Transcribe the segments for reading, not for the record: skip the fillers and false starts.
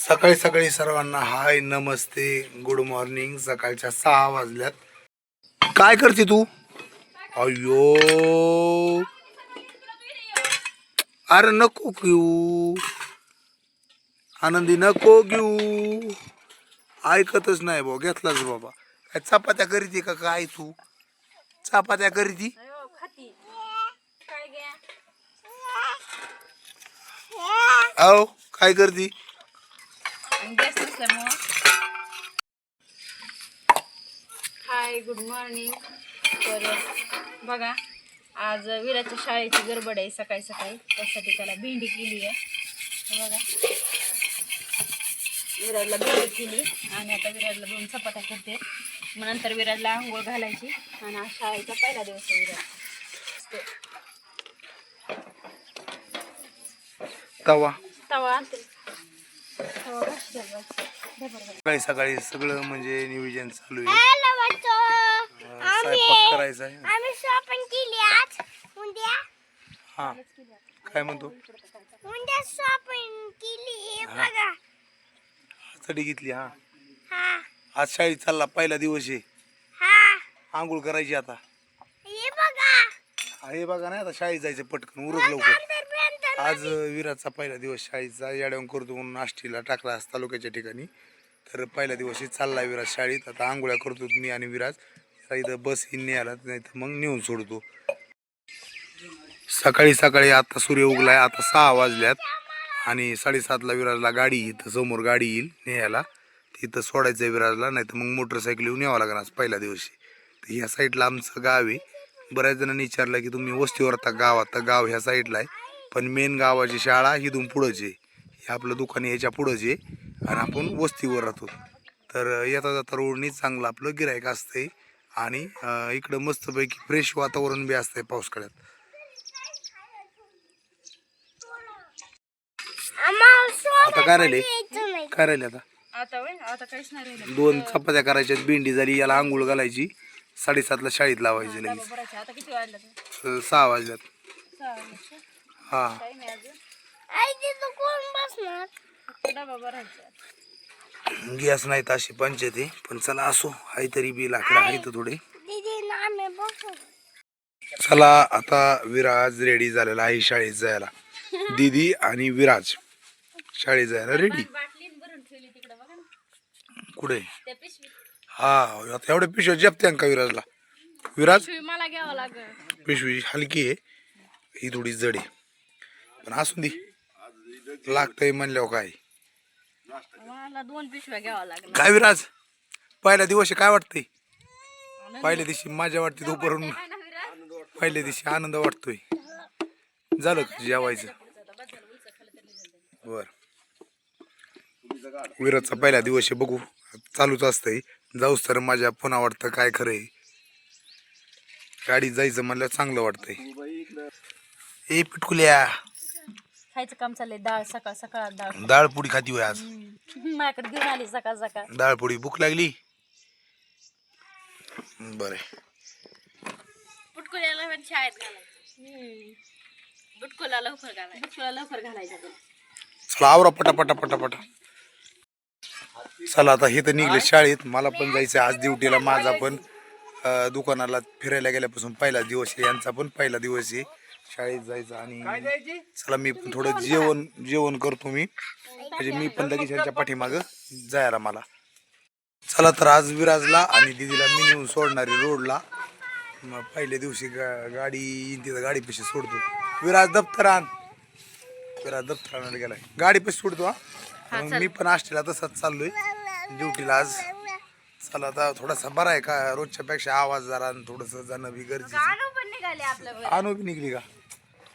सकाळी सकाळी सर्वांना हाय नमस्ते गुड मॉर्निंग. सकाळच्या 6 वाजल्यात. काय करते तू? अयो अरे नको घेऊ आनंदी, नको घेऊ. ऐकतच नाही भाऊ. घेतलाच बाबा. काय चपात्या करीती का काय तू? चपात्या करीती? अहो काय करती? Hi good morning. तर बघा, आज विराच्या शाळेची गडबड आहे सकाळी सकाळी. त्यासाठी त्याला भेंडी केली आहे. बघा, विराजला भेंडी केली आणि आता विराजला 2 चपात्या करते. मग नंतर विराजला आंघोळ घालायची आणि आज शाळेचा पहिला दिवस आहे विराज. तवा तवा सकाळी सकाळी सगळं म्हणजे नियोजन चालू आहे. स्वयंपाक करायचा आहे. आम्ही शॉपिंग केली आज. उद्या हा काय म्हणतो? उद्या शॉपिंग केली बघा. चढी घेतली. हा हा आज शाळेत चालला, पहिला दिवस आहे. हा आंघोळ करायची आता. हे बघा. हे बघा नाही, आता शाळेत जायचं पटकन उरक लवकर. आज विराजचा पहिला दिवस शाळेचा. याड्यावर करतो म्हणून आष्टीला टाकला असता तालुक्याच्या ठिकाणी. तर पहिल्या दिवशी चालला विराज शाळेत. आता आंघोळ्या करतो मी आणि विराज. इथं बस हिंनी आला नाही तर मग नेऊन सोडतो. सकाळी सकाळी आता सूर्य उगलाय. आता 6 वाजल्यात आणि 7:30ला विराजला गाडी, इथं समोर गाडी येईल न्यायला. तिथं सोडायचं आहे विराजला, नाही तर मग मोटरसायकल येऊन यावं लागणार आज पहिल्या दिवशी. तर ह्या साईडला आमचं गाव आहे. बऱ्याच जणांनी विचारलं की तुम्ही वस्तीवर आता गावात. तर गाव ह्या साईडला आहे, पण मेन गावाची शाळा इथून पुढंच आहे. हे आपलं दुकान याच्या पुढंच आहे आणि आपण वस्तीवर राहतो. तर येता जाता रोडनी चांगलं आपलं गिऱ्हाईक असतंय आणि इकडं मस्तपैकी फ्रेश वातावरण बी असतंय पावसाळ्यात. आता काय राहिले? काय राहिले आता? आता काहीच नाही राहिलं. 2 चपात्या करायच्या, भेंडी झाली, याला आंघोळ घालायची. 7:30ला शाळेत लावायची लगेच. आता किती वाजलं? 6 वाजल्यात. 6 वाजले. हा काही नाही अजून. आई तिथं कोण बसणार? डबा भरायचा. गॅस नाही तर अशी पंचायत आहे, पण चला असो. आहे तरी बी लाकडं आहे तर थोडे. दीदी नामे बसू. चला आता विराज रेडी झालेला आहे शाळेत जायला. दीदी आणि विराज शाळेत जायला रेडी. बाटली भरून ठेवली तिकडे बघा ना, कुठे? त्या पिशवी. हा आता एवढ्या पिशव्या जपते का विराजला? विराज मला घ्यावं लागेल. पिशवी हलकी आहे, ही थोडी जड आहे, पण असून दे. लागतंय म्हणल्यावर काय. मला 2 पिशव्या घ्यावं लागेल. काय विराज पहिल्या दिवशी काय वाटतंय? पहिल्या दिवशी माझ्या वाटते दुपारून. पहिल्या दिवशी आनंद वाटतोय. झालं का जेवायचं? बर. विराजचा पहिला दिवस आहे, बघू. चालूच असतंय. जाऊच तर माझ्या पुन्हा वाटतं काय खरंय. गाडीत जायचं म्हणल्यावर चांगलं वाटतंय. ए पिटकुल्या, खायचं काम चाललंय. डाळ सकाळ सकाळ डाळ पुडी खाती होय आज? माझ्याकडे घेऊन आली सकाळ सकाळ डाळ पुडी. भूक लागली? बरं. बुटकुल्याला पण शाळेत घालायचं. बुटकुला लवकर घालायचं. चला आवरा पटापटा पटापटा. चला आता हे तर निघले शाळेत. मला पण जायचं आज ड्युटीला. माझा पण दुकानाला फिरायला गेल्यापासून पहिला दिवस आहे. यांचा पण पहिला दिवस आहे शाळेत जायचं. आणि चला मी पण थोडं जेवण करतो मी, म्हणजे मी पण लगेच यांच्या पाठीमागं जायला मला. चला तर आज विराजला आणि दीदीला मी नेऊन सोडणारी रोडला. मग पहिल्या दिवशी गाडी येईन तिथं गाडीपाशी सोडतो. विराज दप्तर आण. विराज दप्तर आणायला गेलाय, गाडीपाशी सोडतो. हा मग मी पण आष्टीला तसंच चाललोय ड्युटीला आज. चला आता थोडासा बरा आहे का रोजच्या पेक्षा आवाज जरा थोडस जाणं बी गरजेचं. आणू बी निघली का?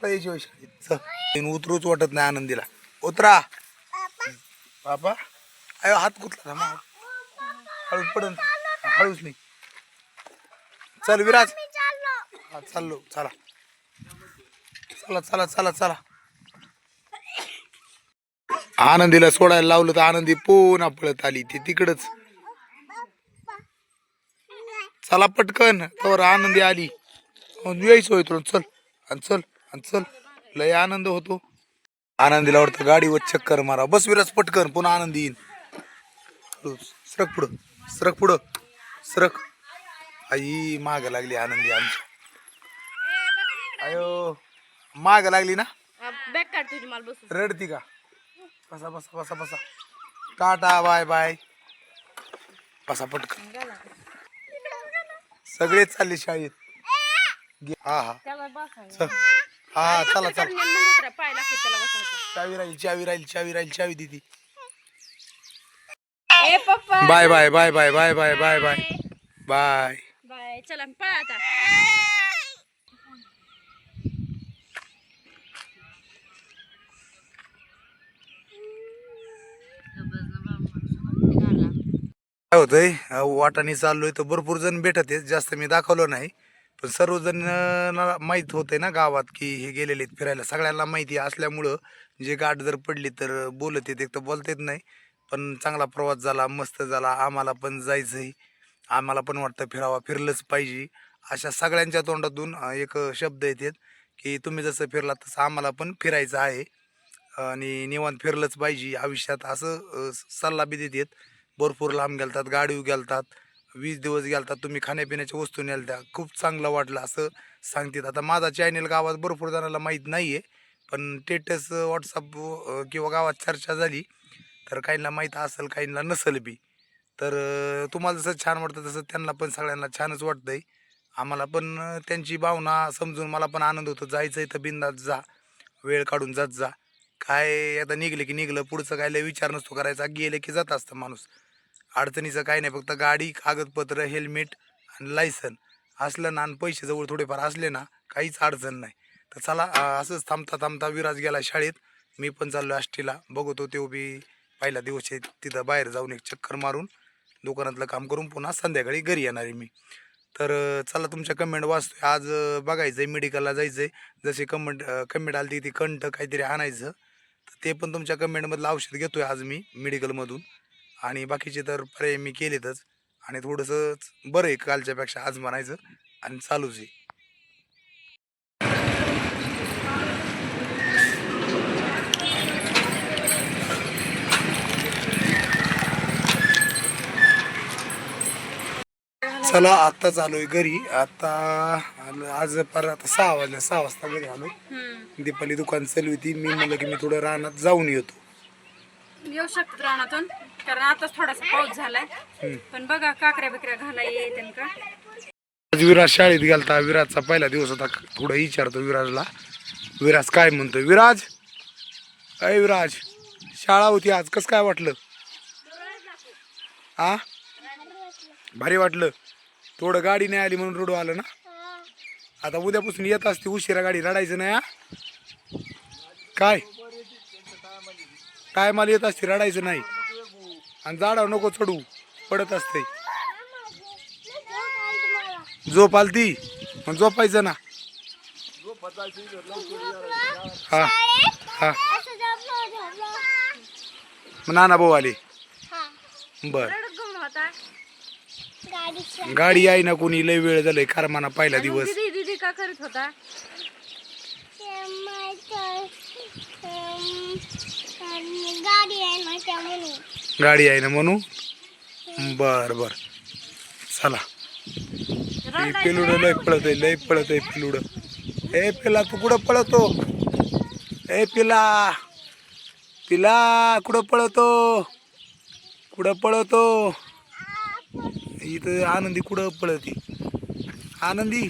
यायची शाळेत उतरूच वाटत नाही आनंदीला. उतरा बाबा. अयो हात कुठला ना हळूच पडन. हळूच नाही. चल विराज. हा चाललो. चला चला चला चला चला. आनंदीला सोडायला लावलं तर आनंदी पुन्हा पळत आली. ती तिकडच. चला पटकन. तर आनंदी आली. यायचं होय तुला. चल आणि चल आणि चल. लय आनंद होतो. आनंदीला वाटतं गाडीवर चक्कर मारा. बस विराज पटकन, पुन्हा आनंदी येईन. सरक पुढं, सरक पुढं, सरक. आई माग लागली आनंदी आमची. अयो माग लागली ना, बॅग काढ तुझी, मला बसून. रडती का? बसा बसा बसा बसा. Tata bye bye. बसा पटकन. सगळे चालले शाळेत. हा हा त्याला बसायला. चल. हा चला चला. मग उतरा, पाय लागते त्याला बसायचं. चावी राहील, चावी राहील, चावी राहील, चावी दिदी. ए पप्पा bye bye bye bye bye bye bye bye bye. Bye. चला पळा आता. काय होतंय, वाटाने चाललोय तर भरपूर जण भेटत आहेत. जास्त मी दाखवलं नाही, पण सर्वजण माहीत होतंय ना गावात की हे गेलेले आहेत फिरायला. सगळ्यांना माहिती असल्यामुळं जे गाठ जर पडली तर बोलत येत, एक तर बोलता येत नाही. पण चांगला प्रवास झाला, मस्त झाला. आम्हाला पण जायचंय, आम्हाला पण वाटतं फिरावा, फिरलंच पाहिजे. अशा सगळ्यांच्या तोंडातून एक शब्द येतात की तुम्ही जसं फिरलात तसं आम्हाला पण फिरायचं आहे आणि निवांत फिरलंच पाहिजे आयुष्यात, असं सल्ला बी देतात. भरपूर लांब गेलतात, गाडीवर गेलतात, 20 दिवस गेलतात, तुम्ही खाण्यापिण्याच्या वस्तू नेलत्या, खूप चांगलं वाटलं असं सांगतात. आता माझा चॅनल गावात भरपूर जणांना माहीत नाही आहे, पण स्टेटस व्हॉट्सअप किंवा गावात चर्चा झाली तर काहींना माहीत असेल, काहींना नसेल बी. तर तुम्हाला जसं छान वाटतं तसं त्यांना पण सगळ्यांना छानच वाटतंय. आम्हाला पण त्यांची भावना समजून मला पण आनंद होतो. जायचं आहे तर बिनधास्त जा, वेळ काढून जात जा. काय आता निघले की निघलं, पुढचं काय लय विचार नसतो करायचा, गेले की जात असतं माणूस. अडचणीचं काही नाही, फक्त गाडी, कागदपत्र, हेल्मेट आणि लायसन असलं ना आणि पैसे जवळ थोडेफार असले ना काहीच अडचण नाही. तर चला असंच थांबता थांबता विराज गेला शाळेत, मी पण चाललो आष्टीला. बघतो ते बी पहिला दिवस आहे तिथं, बाहेर जाऊन एक चक्कर मारून दुकानातलं काम करून पुन्हा संध्याकाळी घरी येणार आहे मी. तर चला तुमच्या कमेंट वाचतोय. आज बघायचं आहे मेडिकलला जायचं आहे. जसे कमेंट आली ती कंठ काहीतरी आणायचं, तर ते पण तुमच्या कमेंटमधलं औषध घेतोय आज मी मेडिकलमधून. आणि बाकीचे तर पर्याय मी केलेतच आणि थोडंसं बरं आहे कालच्यापेक्षा आज म्हणायचं, आणि चालूच आहे. चला आत्ता चालू आहे घरी. आता आज आता 6 वाजले, 6 वाजता घरी आलो. दीपाली दुकान चालू होती, मी म्हणलं की मी थोडं रानात जाऊन येतो. येऊ शकतात रानातून, कारण आताच थोडासा पाऊस झालाय. पण बघा काकऱ्या बिकऱ्या घालाय येते का. आज विराज शाळेत गेलता, विराजचा पहिला दिवस होता. थोडं विचारतो विराजला, विराज काय म्हणतोय. विराज, अय विराज, शाळा होती आज, कसं काय वाटलं? आ भारी वाटलं. थोडं गाडी नाही आली म्हणून रडू आलं ना. आता उद्यापासून येत असते उशिरा गाडी, रडायचं नाही. काय टायमाला येत असते, रडायचं नाही. आणि झाडावर नको चढू, पडत असते. झोप आलती मग झोपायचं ना. हा हा मग नाना भाऊ आले. बर, गाडी आहे ना, कोणी लय वेळ झालंय कारमाना पहिला दिवस. दीदी का करत होता? गाडी आहे ना म्हणून. बर बर चला. पिलुड लय पळतोय, लय पळतोय पिलुड. ए पिला तू कुठं पळतो? ए पिला, पिला कुठं पळतो? कुठं पळतो? इथं आनंदी कुठं पळती? आनंदी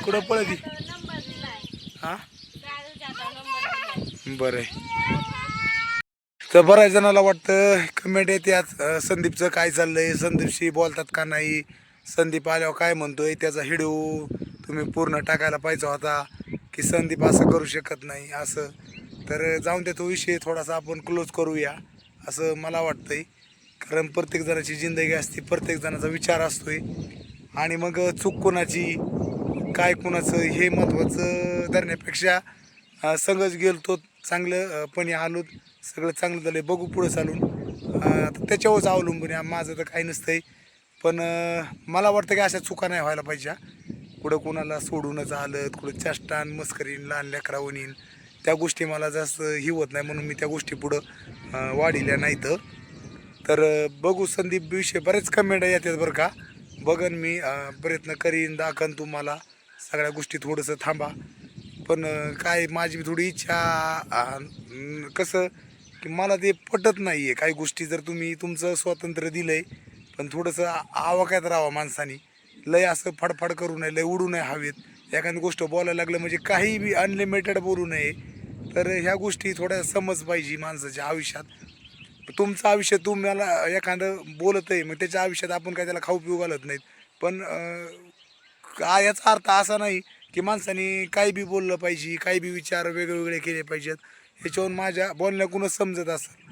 कुठं पळती? हा बरं आहे. तर बऱ्याच जणाला वाटतं कमेंट येतात संदीपचं काय चाललंय, संदीपशी बोलतात का नाही, संदीप आल्यावर काय म्हणतोय, त्याचा व्हिडिओ तुम्ही पूर्ण टाकायला पाहिजे होता, की संदीप असं करू शकत नाही असं. तर जाऊन दे, तो विषय थोडासा आपण क्लोज करूया असं मला वाटतंय. कारण प्रत्येक जणाची जिंदगी असते, प्रत्येक जणाचा विचार असतोय, आणि मग चूक कोणाची काय कोणाचं हे महत्त्वाचं धरण्यापेक्षा संघच गेलो तो चांगलं पण आलो, सगळं चांगलं झालं, बघू पुढं चालून. त्याच्यावरच अवलंबून आहे. माझं तर काही नसतंय, पण मला वाटतं की अशा चुका नाही व्हायला पाहिजे. कुठं कोणाला सोडूनच आलं, कुठं चेष्टान मस्करीन लहान लेकरावून त्या गोष्टी मला जास्त ही होत नाही म्हणून मी त्या गोष्टी पुढं वाढिल्या नाहीत. तर बघू संदीप विषय बरेच कमेंट येतात बरं का. बघन मी प्रयत्न करीन दाखन तुम्हाला सगळ्या गोष्टी. थोडंसं थांबा पण काय माझी थोडी इच्छा कसं की मला ते पटत नाही आहे काही गोष्टी. जर तुम्ही तुमचं स्वातंत्र्य दिलं आहे पण थोडंसं आवाक्यात राहावं माणसानी. लय असं फडफड करू नये, लय उडू नये हवेत. एखादी गोष्ट बोलायला लागलं म्हणजे काही बी अनलिमिटेड बोलू नये. तर ह्या गोष्टी थोड्या समज पाहिजे माणसाच्या आयुष्यात. तुमचं आयुष्य तुम्हाला एखादं बोलत आहे मग त्याच्या आयुष्यात आपण काय त्याला खाऊ पिऊ घालत नाहीत. पण याचा अर्थ असा नाही की माणसाने काही बी बोललं पाहिजे, काही बी विचार वेगवेगळे केले पाहिजेत. ह्याच्यावरून माझ्या बोलण्याकडूनच समजत असेल.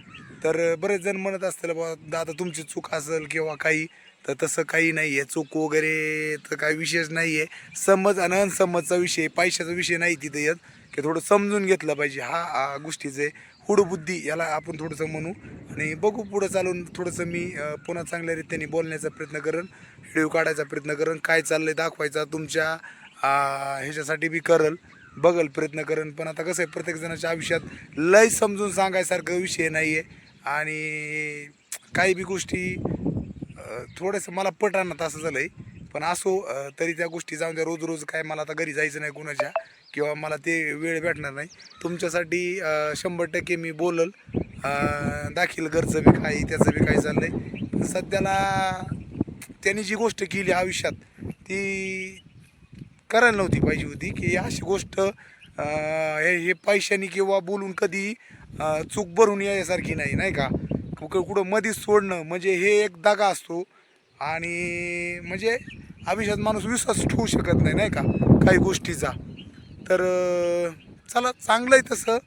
तर बरेच जण म्हणत असतील बाबा दादा तुमची चूक असेल किंवा काही. तर तसं काही नाही आहे, चूक वगैरे तर काही विषयच नाही आहे. समज आणि अनसमजचा विषय, पैशाचा विषय नाही तिथं येत की थोडं समजून घेतलं पाहिजे. हा गोष्टीचे हुडबुद्धी याला आपण थोडंसं म्हणू. आणि बघू पुढं चालून थोडंसं मी पुन्हा चांगल्या रीतीने बोलण्याचा प्रयत्न करेन, व्हिडिओ काढायचा प्रयत्न करेन, काय चाललं आहे दाखवायचा तुमच्या ह्याच्यासाठी बी करल, बघल प्रयत्न करेन. पण आता कसं आहे प्रत्येकजणाच्या आयुष्यात लय समजून सांगायसारखं विषय नाही आहे. आणि काही बी गोष्टी थोडंसं मला पटाना तसं झालं आहे. पण असो तरी त्या गोष्टी जाऊन द्या. रोज रोज काय मला आता घरी जायचं नाही कुणाच्या किंवा मला ते वेळ भेटणार नाही. तुमच्यासाठी 100% मी बोलल दाखील घरचं बी काही त्याचं बी काही चाललं आहे. पण सध्याला त्यांनी जी गोष्ट केली आयुष्यात ती करायला नव्हती पाहिजे होती. की अशी गोष्ट हे पैशाने किंवा बोलून कधी चूक भरून यायसारखी नाही, नाही का. कुठं मध्येच सोडणं म्हणजे हे एक दगा असतो. आणि म्हणजे आयुष्यात माणूस विश्वास ठेवू शकत नाही, नाही का काही गोष्टीचा. तर चला चांगलं आहे तसं.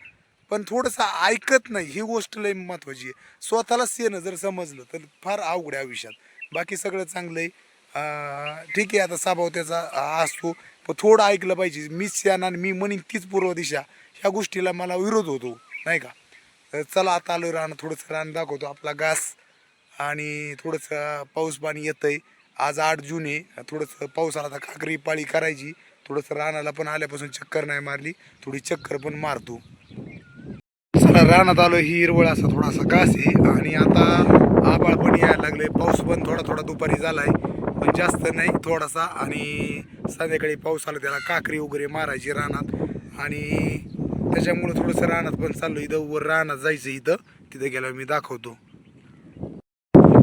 पण थोडंसं ऐकत नाही ही गोष्ट लय महत्त्वाची आहे. स्वतःलाच येणं जर समजलं तर फार अवघड आहे आयुष्यात. बाकी सगळं चांगलं आहे. ठीक आहे आता स्वभाव त्याचा असतो पण थोडं ऐकलं पाहिजे. मीच शहाणा आणि मी म्हणीन तीच पूर्व दिशा ह्या गोष्टीला मला विरोध होतो, नाही का. तर चला आता आलो रान, थोडंसं रान दाखवतो आपला घास. आणि थोडंसं पाऊस पाणी येतं आहे. आज 8 जून आहे. थोडंसं पावसाला आता काकरी पाळी करायची. थोडंसं रानाला पण आल्यापासून चक्कर नाही मारली, थोडी चक्कर पण मारतो. चला रानात आलो. ही हिरवळ असा थोडासा घास आहे. आणि आता आभाळ पण यायला लागले, पाऊस पण थोडा थोडा दुपारी झाला आहे पण जास्त नाही थोडासा. आणि संध्याकाळी पाऊस आला त्याला काकरी वगैरे मारायची रानात. आणि त्याच्यामुळं थोडंसं रानात पण चाललो. इथं वर रानात जायचं, इथं तिथं गेल्यावर मी दाखवतो.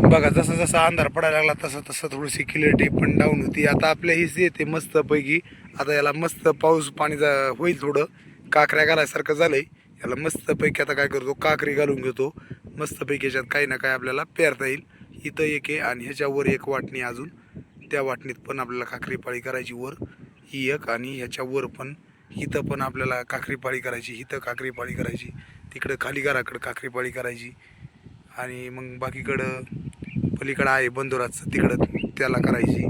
बघा जसं जसं अंधार पडायला लागला तसं तसं थोडीशी क्लिअरिटी पण डाऊन होती. आता आपल्या हिच येते मस्तपैकी. आता याला मस्त पाऊस पाणी होईल, थोडं काकऱ्या घालायसारखं झालंय याला मस्तपैकी. आता काय करतो काकरी घालून घेतो मस्तपैकी. याच्यात काही ना काही आपल्याला पेरता येईल. इथं एक आहे आणि ह्याच्यावर एक वाटणी अजून, त्या वाटणीत पण आपल्याला काकरी पाळी करायची वर ही एक. आणि ह्याच्यावर पण इथं पण आपल्याला काकरी पाळी करायची, इथं काकरी पाळी करायची, तिकडं खाली घराकडं काकरी पाळी करायची. आणि मग बाकीकडं पलीकडं आहे बंदोराचं तिकडं त्याला करायची.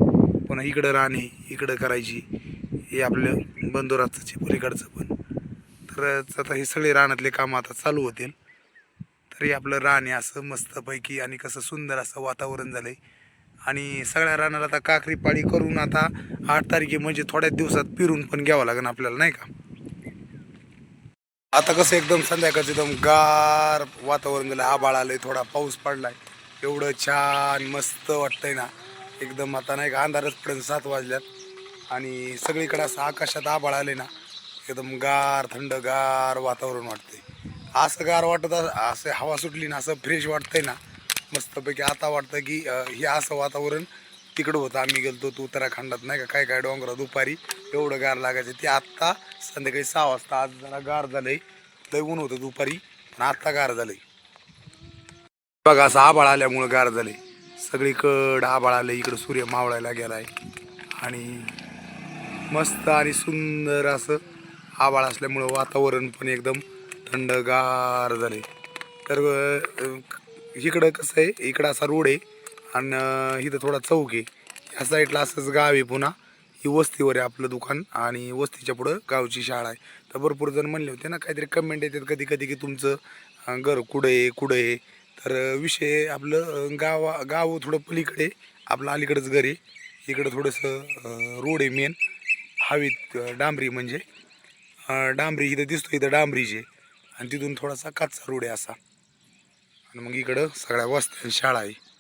पुन्हा इकडं राणे इकडं करायची. हे आपलं बंदोराचंच आहे पलीकडचं पण. तर आता हे सगळे रानातले कामं आता चालू होतील. तरी आपलं रान आहे असं मस्तपैकी. आणि कसं सुंदर असं वातावरण झालं आहे. आणि सगळ्या रानाला आता काकरी पाळी करून आता 8 तारखे म्हणजे थोड्याच दिवसात पिरून पण घ्यावं लागेल आपल्याला, नाही का. आता कसं एकदम संध्याकाळचं एकदम गार वातावरण झालं, आभाळ आलंय, थोडा पाऊस पडलाय, एवढं छान मस्त वाटतंय ना एकदम. आता नाही का अंधारच पर्यंत 7 वाजल्यात आणि सगळीकडे असं आकाशात आभाळ आले ना एकदम गार थंडगार वातावरण वाटतंय. असं गार वाटत असं हवा सुटली ना असं फ्रेश वाटतंय ना मस्तपैकी. आता वाटतं की हे असं वातावरण तिकडं होतं. आम्ही गेलतो तो उत्तराखंडात, नाही का काय काय डोंगरात दुपारी एवढं गार लागायचं. ते आत्ता संध्याकाळी 6 वाजता आज जरा गार झालंय. लय ऊन होतं दुपारी पण आत्ता गार झालंय. बघा असं आभाळ आल्यामुळं गार झालंय. सगळीकडं आभाळ आलंय, इकडं सूर्य मावळायला गेलाय आणि मस्त आणि सुंदर असं आभाळ असल्यामुळं वातावरण पण एकदम थंडगार झालंय. तर इकडं कसं आहे, इकडं असा रोड आहे आणि इथं थोडा चौक आहे. ह्या साईडला असंच गाव आहे. पुन्हा ही वस्तीवर आहे आपलं दुकान आणि वस्तीच्या पुढं गावची शाळा आहे. तर भरपूर जण म्हणले होते ना काहीतरी कमेंट येतात कधी कधी की तुमचं घर कुठं आहे कुठं आहे. तर विषय आपलं गाव थोडं पलीकडे, आपलं अलीकडंच घर आहे. इकडं थोडंसं रोड आहे मेन हवेत डांबरी म्हणजे. डांबरी इथं दिसतो, इथं डांबरीचे आणि तिथून थोडासा कच्चा रोड आहे असा. आणि मग इकडं सगळ्या वस्त्या शाळा आहे.